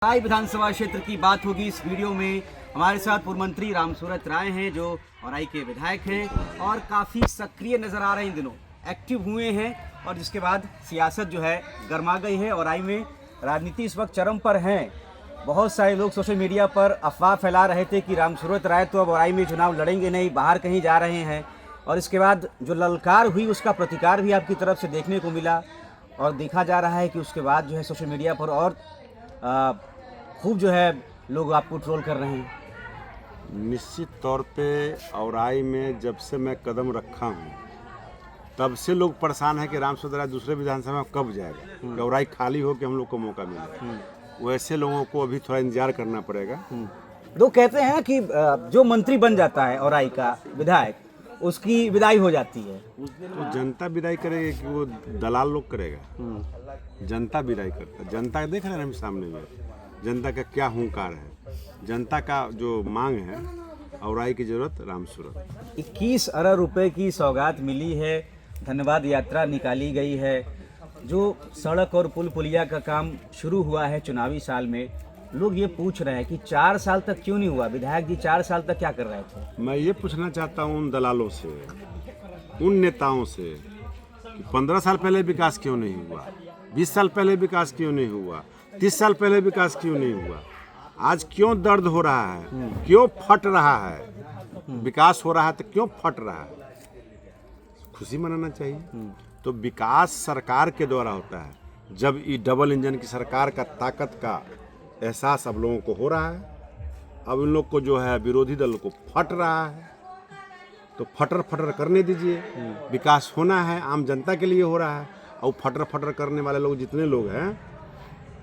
राय विधानसभा क्षेत्र की बात होगी इस वीडियो में। हमारे साथ पूर्व मंत्री रामसूरत राय हैं जो औराई के विधायक हैं और काफ़ी सक्रिय नज़र आ रहे हैं, इन दिनों एक्टिव हुए हैं और जिसके बाद सियासत जो है गर्मा गई है। औराई में राजनीति इस वक्त चरम पर हैं। बहुत सारे लोग सोशल मीडिया पर अफवाह फैला रहे थे कि रामसूरत राय तो अब औराई में चुनाव लड़ेंगे नहीं, बाहर कहीं जा रहे हैं, और इसके बाद जो ललकार हुई उसका प्रतिकार भी आपकी तरफ से देखने को मिला और देखा जा रहा है कि उसके बाद जो है सोशल मीडिया पर और खूब जो है लोग आपको ट्रोल कर रहे हैं। निश्चित तौर पे औराई में जब से मैं कदम रखा हूँ तब से लोग परेशान हैं कि रामसूरत राय दूसरे विधानसभा में कब जाएगा, कि औराई खाली हो कि हम लोग को मौका मिले। वैसे लोगों को अभी थोड़ा इंतजार करना पड़ेगा। लोग कहते हैं कि जो मंत्री बन जाता है औराई का विधायक उसकी विदाई हो जाती है। तो जनता विदाई करेगी कि वो दलाल लोग करेगा? जनता विदाई करता है। जनता देख रहे हैं हम सामने में, जनता का क्या हुंकार है, जनता का जो मांग है। औराई की जरूरत रामसूरत। 21 अरब रुपए की सौगात मिली है, धन्यवाद यात्रा निकाली गई है, जो सड़क और पुल पुलिया का काम शुरू हुआ है चुनावी साल में। लोग ये पूछ रहे हैं कि 4 साल तक क्यों नहीं हुआ? विधायक जी 4 साल तक क्या कर रहे थे? मैं ये पूछना चाहता हूँ उन दलालों से, उन नेताओं से कि 15 साल पहले विकास क्यों नहीं हुआ, 20 साल पहले विकास क्यों नहीं हुआ, 30 साल पहले विकास क्यों नहीं हुआ? आज क्यों दर्द हो रहा है, क्यों फट रहा है? विकास हो रहा है तो क्यों फट रहा है? खुशी मनाना चाहिए। तो विकास सरकार के द्वारा होता है। जब ये डबल इंजन की सरकार का ताकत का एहसास अब लोगों को हो रहा है, अब इन लोग को जो है विरोधी दल को फट रहा है, तो फटर फटर करने दीजिए। विकास होना है, आम जनता के लिए हो रहा है। और फटर फटर करने वाले लोग जितने लोग हैं,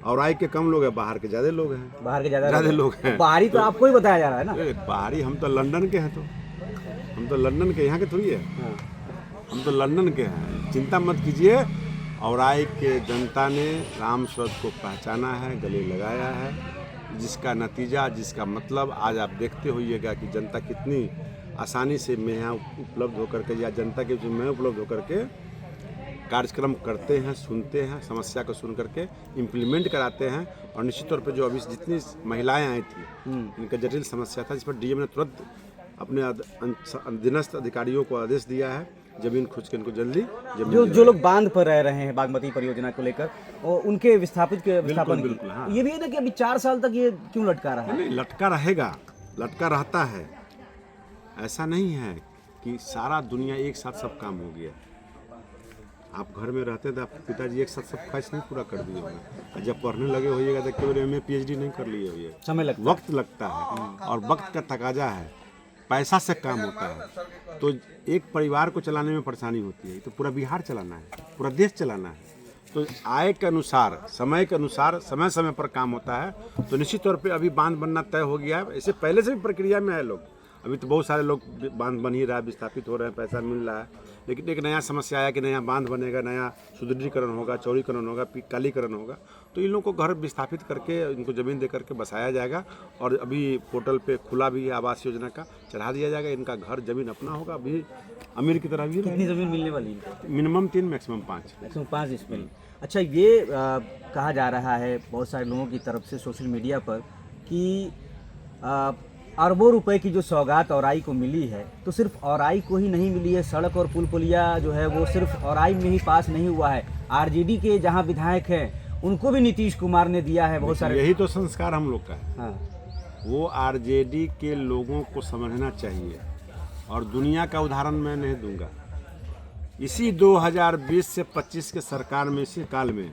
औराई के कम लोग हैं, बाहर के ज़्यादा लोग हैं। बाहर के ज़्यादा लोग हैं। बाहरी तो आपको ही बताया जा रहा है ना। बाहरी हम तो लंदन के हैं, तो हम तो लंदन के, यहाँ के थोड़ी है। हम तो लंदन के हैं। चिंता मत कीजिए, औराई के जनता ने रामसूरत को पहचाना है, गले लगाया है, जिसका नतीजा, जिसका मतलब आज आप देखते होइएगा कि जनता कितनी आसानी से में यहाँ उपलब्ध होकर के या जनता के बीच में उपलब्ध होकर के कार्यक्रम करते हैं, सुनते हैं, समस्या को सुन करके इम्प्लीमेंट कराते हैं। और निश्चित तौर पे जो अभी जितनी महिलाएं आई थी, इनका जटिल समस्या था, जिस पर डीएम ने तुरंत अपने अधीनस्थ अधिकारियों को आदेश दिया है जमीन खोज के इनको जल्दी जो लोग बांध पर रह रहे हैं बागमती परियोजना को लेकर और उनके विस्थापन बिल्कुल, हाँ। ये भी है ना कि अभी 4 साल तक ये क्यों लटका रहा है? नहीं, लटका रहेगा, लटका रहता है। ऐसा नहीं है कि सारा दुनिया एक साथ सब काम हो गया। आप घर में रहते थे, आपके पिताजी एक साथ सब ख्वाहिश नहीं पूरा कर दिए होंगे। जब पढ़ने लगे होइएगा तो केवल MA PhD नहीं कर लिए होइए, समय लगता है, वक्त लगता है और वक्त का तकाजा है, पैसा से काम होता है। तो एक परिवार को चलाने में परेशानी होती है, तो पूरा बिहार चलाना है, पूरा देश चलाना है। तो आय के अनुसार, समय के अनुसार, समय समय पर काम होता है। तो निश्चित तौर पे अभी बांध बनना तय हो गया है। ऐसे पहले से भी प्रक्रिया में है लोग, अभी तो बहुत सारे लोग बांध बन ही रहा है, विस्थापित हो रहे हैं, पैसा मिल रहा है। लेकिन एक नया समस्या आया कि नया बांध बनेगा, नया सुदृढ़ीकरण होगा, चौड़ीकरण होगा, कालीकरण होगा, तो इन लोगों को घर विस्थापित करके इनको ज़मीन दे करके बसाया जाएगा। और अभी पोर्टल पे खुला भी है, आवास योजना का चढ़ा दिया जाएगा। इनका घर ज़मीन अपना होगा। अभी अमीर की तरह भी कितनी ज़मीन मिलने वाली है? Minimum 3, maximum 5। मैक्सिमम 5 इसमें। अच्छा, ये कहा जा रहा है बहुत सारे लोगों की तरफ से सोशल मीडिया पर कि अरबों रुपए की जो सौगात औराई को मिली है, तो सिर्फ औराई को ही नहीं मिली है। सड़क और पुल पुलिया जो है वो सिर्फ औराई में ही पास नहीं हुआ है, आरजेडी के जहां विधायक हैं उनको भी नीतीश कुमार ने दिया है बहुत सारे। यही तो संस्कार हम लोग का है। हाँ। वो आरजेडी के लोगों को समझना चाहिए, और दुनिया का उदाहरण मैं नहीं दूंगा। इसी 2020 से 25 के सरकार में, इसी काल में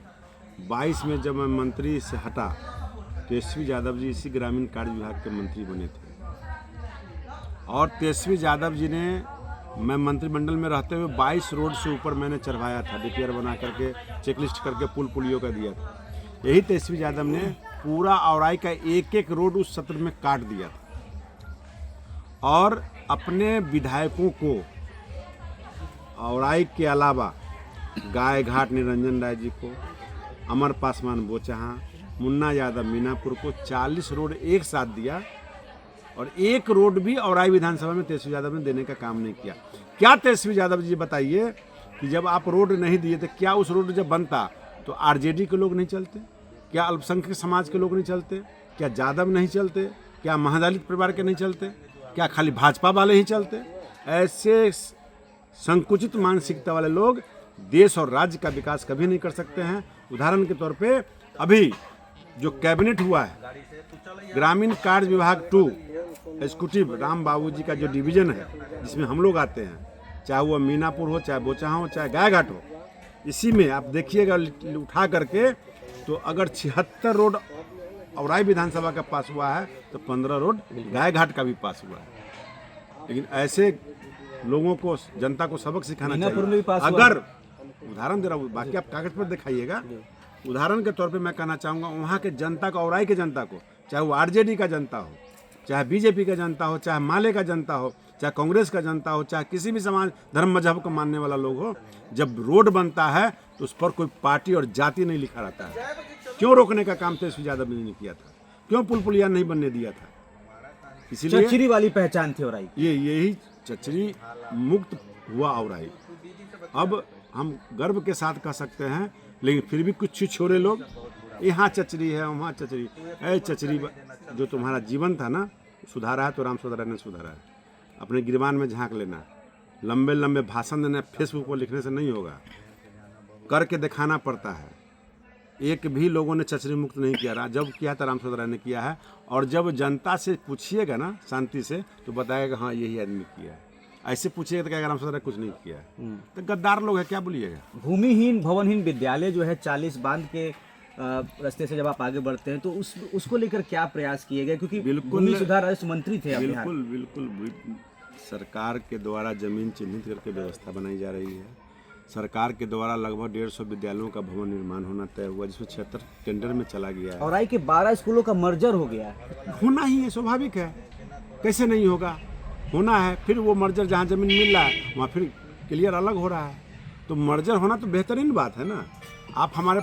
22 में जब मैं मंत्री से हटा, तेजस्वी यादव जी इसी ग्रामीण कार्य विभाग के मंत्री बने थे। और तेजस्वी यादव जी ने, मैं मंत्रिमंडल में रहते हुए 22 रोड से ऊपर मैंने चढ़वाया था, DPR बना करके, चेकलिस्ट करके पुल पुलियों का दिया था। यही तेजस्वी यादव ने पूरा औराई का एक एक रोड उस सत्र में काट दिया था। और अपने विधायकों को औराई के अलावा गाय घाट निरंजन राय जी को, अमर पासवान बोचहा, मुन्ना यादव मीनापुर को 40 रोड एक साथ दिया। और एक रोड भी औराई विधानसभा में तेजस्वी यादव ने देने का काम नहीं किया। क्या तेजस्वी यादव जी बताइए कि जब आप रोड नहीं दिए तो क्या उस रोड जब बनता तो आरजेडी के लोग नहीं चलते? क्या अल्पसंख्यक समाज के लोग नहीं चलते? क्या यादव नहीं चलते? क्या महादलित परिवार के नहीं चलते? क्या खाली भाजपा वाले ही चलते? ऐसे संकुचित मानसिकता वाले लोग देश और राज्य का विकास कभी नहीं कर सकते हैं। उदाहरण के तौर पे अभी जो कैबिनेट हुआ है, ग्रामीण कार्य विभाग 2 एग्जीक्यूटिव राम बाबू जी का जो डिवीजन है, जिसमें हम लोग आते हैं, चाहे वो मीनापुर हो, चाहे बोचहा हो, चाहे गायघाट हो, इसी में आप देखिएगा उठा करके, तो अगर 76 रोड औराई विधानसभा का पास हुआ है तो 15 रोड गायघाट का भी पास हुआ है। लेकिन ऐसे लोगों को, जनता को सबक सिखाना चाहिए। अगर उदाहरण दे रहा हूँ, बाकी आप कागज पर दिखाइएगा। उदाहरण के तौर पे मैं कहना चाहूँगा, वहाँ के जनता को, औराई के जनता को, चाहे वो आरजेडी का जनता हो, चाहे बीजेपी का जनता हो, चाहे माले का जनता हो, चाहे कांग्रेस का जनता हो, चाहे किसी भी समाज धर्म मजहब को मानने वाला लोग हो, जब रोड बनता है तो उस पर कोई पार्टी और जाति नहीं लिखा रहता है। क्यों रोकने का काम तेजस्वी यादव ने नहीं किया था? क्यों पुल पुलिया नहीं बनने दिया था? इसीलिए चचरी वाली पहचान थी औराई। यही चचरी मुक्त हुआ औराई। अब हम गर्व के साथ कह सकते हैं, लेकिन फिर भी कुछ छोरे लोग यहाँ चचरी है, वहाँ चचरी है। चचरी जो तुम्हारा जीवन था ना, सुधारा है तो राम सुधारा ने सुधारा है। अपने गिरबान में झांक लेना, लंबे लंबे भाषण देना फेसबुक पर लिखने से नहीं होगा, करके दिखाना पड़ता है। एक भी लोगों ने चचरी मुक्त नहीं किया, जब किया था राम सुधारा ने किया है। और जब जनता से पूछिएगा ना शांति से, तो बताएगा हाँ यही आदमी किया है। ऐसे पूछिएगा तो कहेगा राम सुधारा कुछ नहीं किया है। तो गद्दार लोग है, क्या बोलिएगा। भूमिहीन भवनहीन विद्यालय जो है 40 बांध के रास्ते से जब आप आगे बढ़ते हैं तो उसको लेकर क्या प्रयास किए गए? क्योंकि भूमि सुधार राजस्व मंत्री थे। बिल्कुल सरकार के द्वारा जमीन चिन्हित करके व्यवस्था बनाई जा रही है। सरकार के द्वारा लगभग 150 विद्यालयों का भवन निर्माण होना तय हुआ, जिसमें 76 टेंडर में चला गया है। औराई के 12 स्कूलों का मर्जर हो गया है। होना ही है, स्वाभाविक है, कैसे नहीं होगा, होना है। फिर वो मर्जर जहाँ जमीन मिल रहा है वहाँ फिर क्लियर अलग हो रहा है, तो मर्जर होना तो बेहतरीन बात है ना। आप हमारे